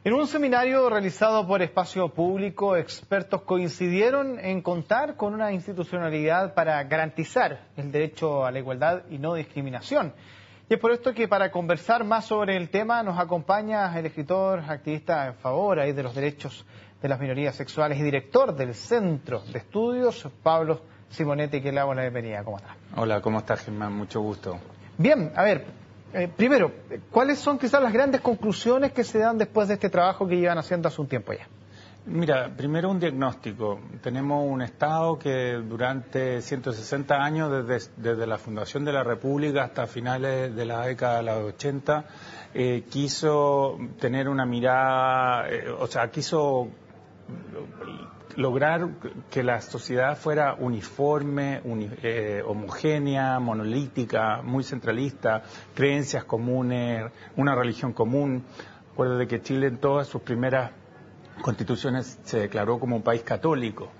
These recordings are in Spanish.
En un seminario realizado por Espacio Público, expertos coincidieron en contar con una institucionalidad para garantizar el derecho a la igualdad y no discriminación. Y es por esto que para conversar más sobre el tema nos acompaña el escritor, activista en favor de los derechos de las minorías sexuales y director del Centro de Estudios, Pablo Simonetti, que le damos la bienvenida. ¿Cómo está? Hola, ¿cómo estás, Germán? Mucho gusto. Bien, a ver, primero, ¿cuáles son quizás las grandes conclusiones que se dan después de este trabajo que llevan haciendo hace un tiempo ya? Mira, primero un diagnóstico. Tenemos un Estado que durante 160 años, desde la fundación de la República hasta finales de la década de los 80, quiso tener una mirada, quiso lograr que la sociedad fuera uniforme, homogénea, monolítica, muy centralista, creencias comunes, una religión común. Recuerdo de que Chile en todas sus primeras constituciones se declaró como un país católico.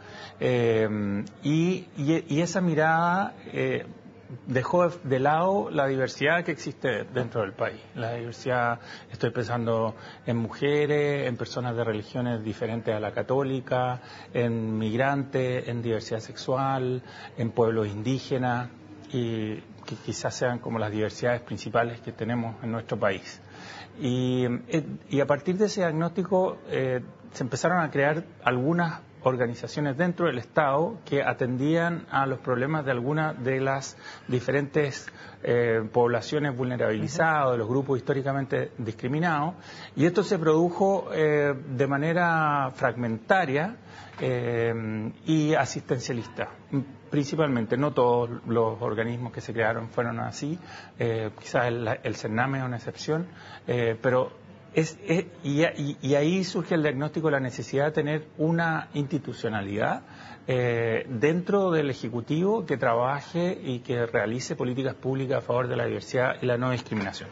Y esa mirada dejó de lado la diversidad que existe dentro del país. La diversidad, estoy pensando en mujeres, en personas de religiones diferentes a la católica, en migrantes, en diversidad sexual, en pueblos indígenas, y que quizás sean como las diversidades principales que tenemos en nuestro país. Y a partir de ese diagnóstico se empezaron a crear algunas organizaciones dentro del Estado que atendían a los problemas de algunas de las diferentes poblaciones vulnerabilizadas, de los grupos históricamente discriminados, y esto se produjo de manera fragmentaria y asistencialista. Principalmente, no todos los organismos que se crearon fueron así, quizás el CERNAME es una excepción, pero y ahí surge el diagnóstico de la necesidad de tener una institucionalidad dentro del Ejecutivo que trabaje y que realice políticas públicas a favor de la diversidad y la no discriminación.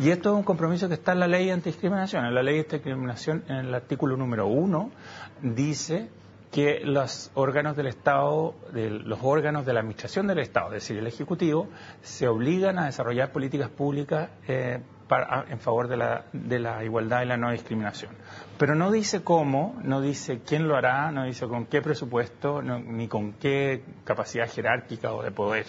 Y esto es un compromiso que está en la ley antidiscriminación. En la ley antidiscriminación, en el artículo número 1, dice que los órganos del Estado, los órganos de la administración del Estado, es decir, el Ejecutivo, se obligan a desarrollar políticas públicas en favor de la igualdad y la no discriminación. Pero no dice cómo, no dice quién lo hará, no dice con qué presupuesto, ni con qué capacidad jerárquica o de poder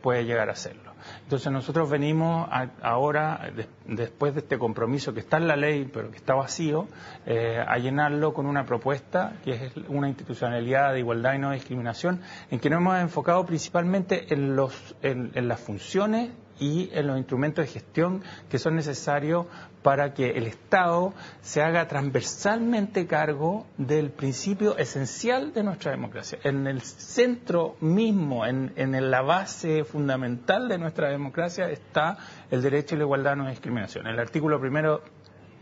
puede llegar a hacerlo. Entonces nosotros venimos ahora, después de este compromiso que está en la ley, pero que está vacío, a llenarlo con una propuesta que es una institucionalidad de igualdad y no discriminación, en que nos hemos enfocado principalmente en las funciones y en los instrumentos de gestión que son necesarios para que el Estado se haga transversalmente cargo del principio esencial de nuestra democracia. En el centro mismo, en la base fundamental de nuestra democracia está el derecho a la igualdad y no discriminación. El artículo primero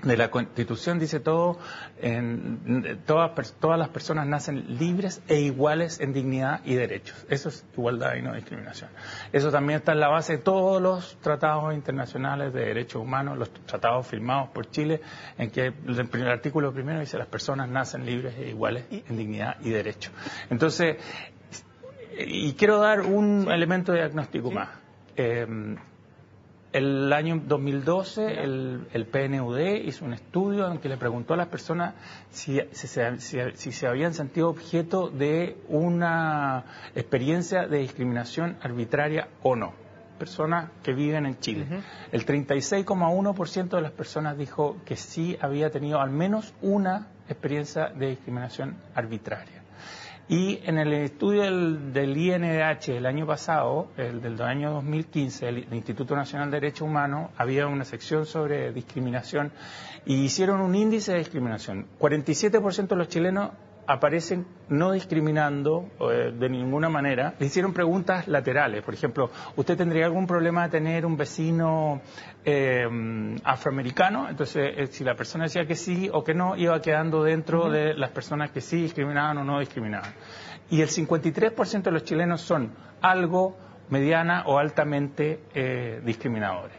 de la Constitución dice todas las personas nacen libres e iguales en dignidad y derechos. Eso es igualdad y no discriminación. Eso también está en la base de todos los tratados internacionales de derechos humanos, los tratados firmados por Chile, en que el artículo primero dice las personas nacen libres e iguales en dignidad y derechos. Entonces, y quiero dar un elemento de diagnóstico más. El año 2012 el PNUD hizo un estudio en que le preguntó a las personas si se habían sentido objeto de una experiencia de discriminación arbitraria o no. Personas que viven en Chile. El 36,1% de las personas dijo que sí había tenido al menos una experiencia de discriminación arbitraria. Y en el estudio del INDH del año pasado, el del año 2015, el Instituto Nacional de Derechos Humanos, había una sección sobre discriminación y hicieron un índice de discriminación. 47% de los chilenos aparecen no discriminando de ninguna manera. Le hicieron preguntas laterales. Por ejemplo, ¿usted tendría algún problema de tener un vecino afroamericano? Entonces, si la persona decía que sí o que no, iba quedando dentro de las personas que sí discriminaban o no discriminaban. Y el 53% de los chilenos son algo, mediana o altamente discriminadores.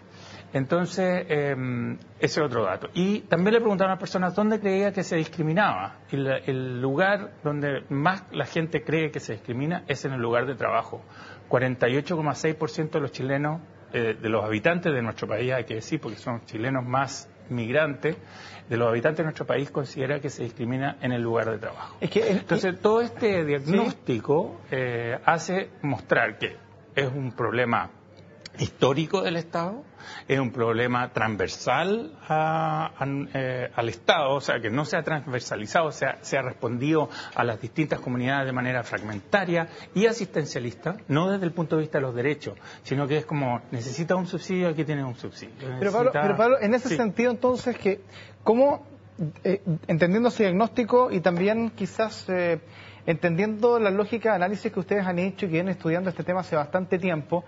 Entonces, ese es otro dato. Y también le preguntaron a las personas dónde creía que se discriminaba. Y el lugar donde más la gente cree que se discrimina es en el lugar de trabajo. 48,6% de los chilenos, de los habitantes de nuestro país, hay que decir, porque son chilenos más migrantes, de los habitantes de nuestro país, considera que se discrimina en el lugar de trabajo. Entonces, todo este diagnóstico hace mostrar que es un problema histórico del Estado, es un problema transversal al Estado, o sea, que no se ha transversalizado, se ha respondido a las distintas comunidades de manera fragmentaria y asistencialista, no desde el punto de vista de los derechos, sino que es como, necesita un subsidio, aquí tienes un subsidio. Pero Pablo, en ese sentido, entonces, ¿cómo, entendiendo ese diagnóstico y también quizás entendiendo la lógica de análisis que ustedes han hecho y que vienen estudiando este tema hace bastante tiempo,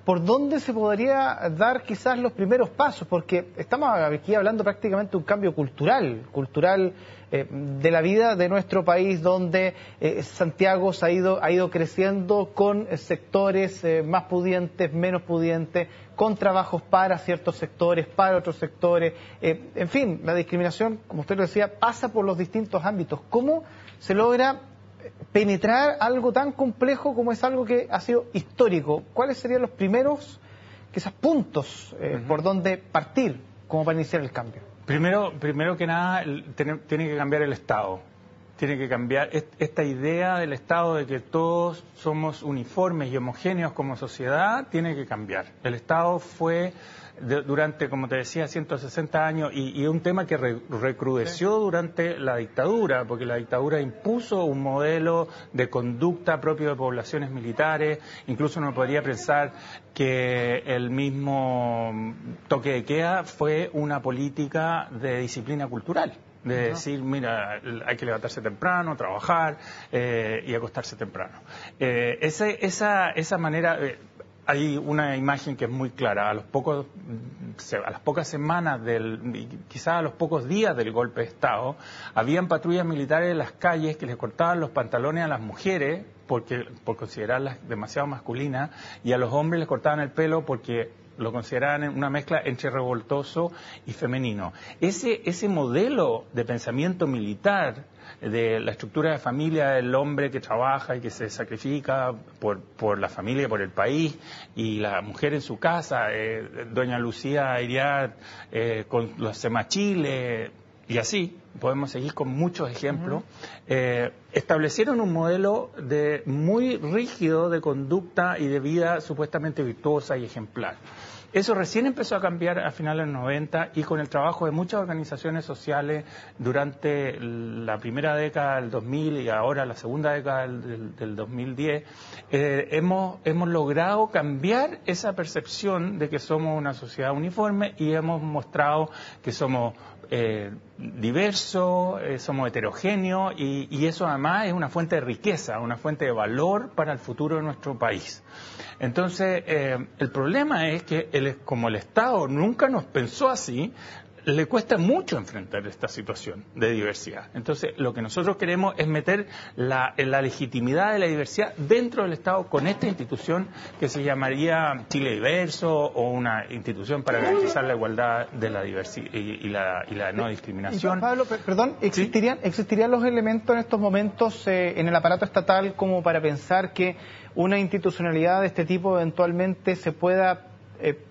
¿por dónde se podría dar quizás los primeros pasos? Porque estamos aquí hablando prácticamente de un cambio cultural de la vida de nuestro país, donde Santiago ha ido creciendo con sectores más pudientes, menos pudientes, con trabajos para ciertos sectores, para otros sectores. En fin, la discriminación, como usted lo decía, pasa por los distintos ámbitos. ¿Cómo se logra penetrar algo tan complejo como es algo que ha sido histórico? ¿Cuáles serían los primeros quizás puntos por donde partir como para iniciar el cambio? Primero que nada, tiene que cambiar el Estado. Tiene que cambiar esta idea del Estado de que todos somos uniformes y homogéneos como sociedad, tiene que cambiar. El Estado fue durante, como te decía, 160 años y un tema que recrudeció durante la dictadura, porque la dictadura impuso un modelo de conducta propio de poblaciones militares. Incluso uno podría pensar que el mismo toque de queda fue una política de disciplina cultural. De decir, mira, hay que levantarse temprano, trabajar y acostarse temprano. Esa manera, hay una imagen que es muy clara. A las pocas semanas, quizás a los pocos días del golpe de Estado, habían patrullas militares en las calles que les cortaban los pantalones a las mujeres por considerarlas demasiado masculinas, y a los hombres les cortaban el pelo porque lo consideraban una mezcla entre revoltoso y femenino. Ese modelo de pensamiento militar, de la estructura de familia del hombre que trabaja y que se sacrifica por la familia, por el país, y la mujer en su casa, doña Lucía Iriart con los semachiles, y así podemos seguir con muchos ejemplos, establecieron un modelo muy rígido de conducta y de vida supuestamente virtuosa y ejemplar. Eso recién empezó a cambiar a finales de los 90, y con el trabajo de muchas organizaciones sociales durante la primera década del 2000 y ahora la segunda década del 2010, hemos logrado cambiar esa percepción de que somos una sociedad uniforme, y hemos mostrado que somos diversos, somos heterogéneos, y eso además es una fuente de riqueza, una fuente de valor para el futuro de nuestro país. Entonces, el problema es que como el Estado nunca nos pensó así, le cuesta mucho enfrentar esta situación de diversidad. Entonces, lo que nosotros queremos es meter la legitimidad de la diversidad dentro del Estado con esta institución que se llamaría Chile Diverso, o una institución para garantizar la igualdad de la diversidad y la no discriminación. Pablo, perdón, ¿existirían los elementos en estos momentos en el aparato estatal como para pensar que una institucionalidad de este tipo eventualmente se pueda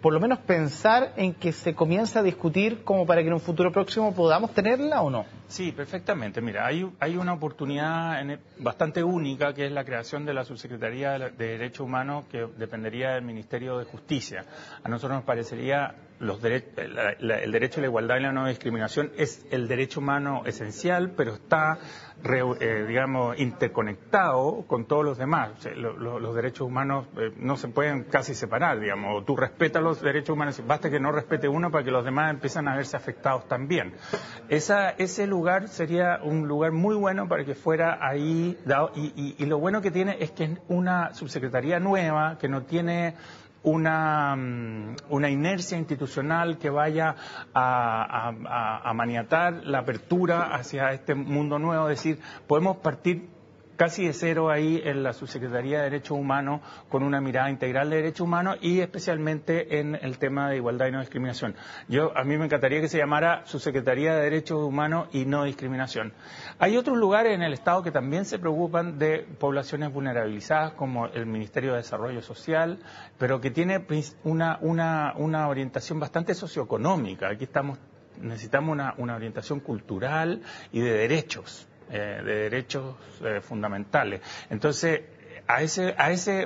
por lo menos pensar en que se comience a discutir como para que en un futuro próximo podamos tenerla o no? Sí, perfectamente. Mira, hay una oportunidad bastante única, que es la creación de la Subsecretaría de Derechos Humanos, que dependería del Ministerio de Justicia. A nosotros nos parecería el derecho a la igualdad y la no discriminación es el derecho humano esencial, pero está, digamos, interconectado con todos los demás. O sea, los derechos humanos no se pueden casi separar, digamos. Tú respetas los derechos humanos, basta que no respete uno para que los demás empiezan a verse afectados también. Ese lugar sería un lugar muy bueno para que fuera ahí dado, y lo bueno que tiene es que es una subsecretaría nueva, que no tiene una inercia institucional que vaya a maniatar la apertura hacia este mundo nuevo. Es decir, podemos partir casi de cero ahí en la Subsecretaría de Derechos Humanos, con una mirada integral de derechos humanos, y especialmente en el tema de igualdad y no discriminación. A mí me encantaría que se llamara Subsecretaría de Derechos Humanos y No Discriminación. Hay otros lugares en el Estado que también se preocupan de poblaciones vulnerabilizadas, como el Ministerio de Desarrollo Social, pero que tiene una orientación bastante socioeconómica. Aquí estamos necesitamos una orientación cultural y de derechos fundamentales. Entonces,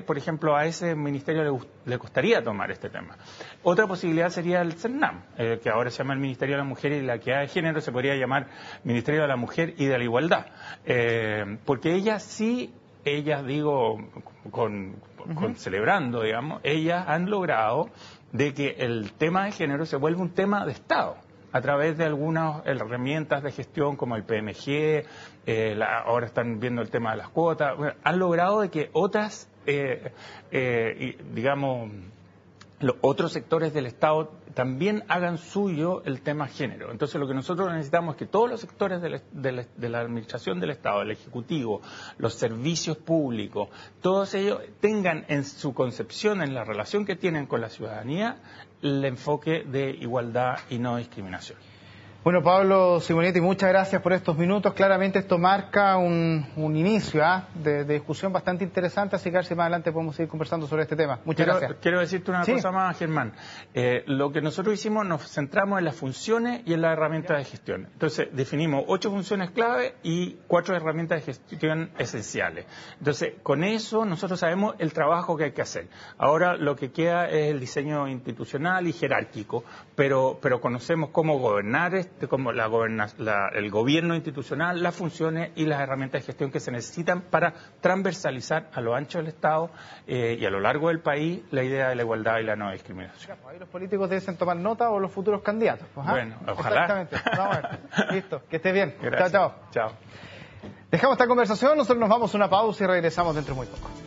por ejemplo, a ese ministerio le costaría tomar este tema. Otra posibilidad sería el CERNAM, que ahora se llama el Ministerio de la Mujer y la Equidad de Género, se podría llamar Ministerio de la Mujer y de la Igualdad. Porque ellas digo, celebrando, digamos, ellas han logrado de que el tema de género se vuelva un tema de Estado, a través de algunas herramientas de gestión como el PMG, ahora están viendo el tema de las cuotas. Bueno, han logrado de que otras, los otros sectores del Estado también hagan suyo el tema género. Entonces, lo que nosotros necesitamos es que todos los sectores de la administración del Estado, el Ejecutivo, los servicios públicos, todos ellos tengan en su concepción, en la relación que tienen con la ciudadanía, el enfoque de igualdad y no discriminación. Bueno, Pablo Simonetti, muchas gracias por estos minutos. Claramente esto marca un inicio de discusión bastante interesante, así que a ver si más adelante podemos seguir conversando sobre este tema. Muchas gracias. Quiero decirte una cosa más, Germán. Lo que nosotros hicimos, nos centramos en las funciones y en las herramientas de gestión. Entonces, definimos 8 funciones clave y 4 herramientas de gestión esenciales. Entonces, con eso nosotros sabemos el trabajo que hay que hacer. Ahora lo que queda es el diseño institucional y jerárquico, pero conocemos cómo gobernar como el gobierno institucional, las funciones y las herramientas de gestión que se necesitan para transversalizar a lo ancho del Estado y a lo largo del país la idea de la igualdad y la no discriminación. Ahí los políticos deben tomar nota o los futuros candidatos. Bueno, ojalá. Exactamente. Vamos a ver. Listo, que estés bien. Gracias. Chao. Chao. Dejamos esta conversación, nosotros nos vamos a una pausa y regresamos dentro de muy poco.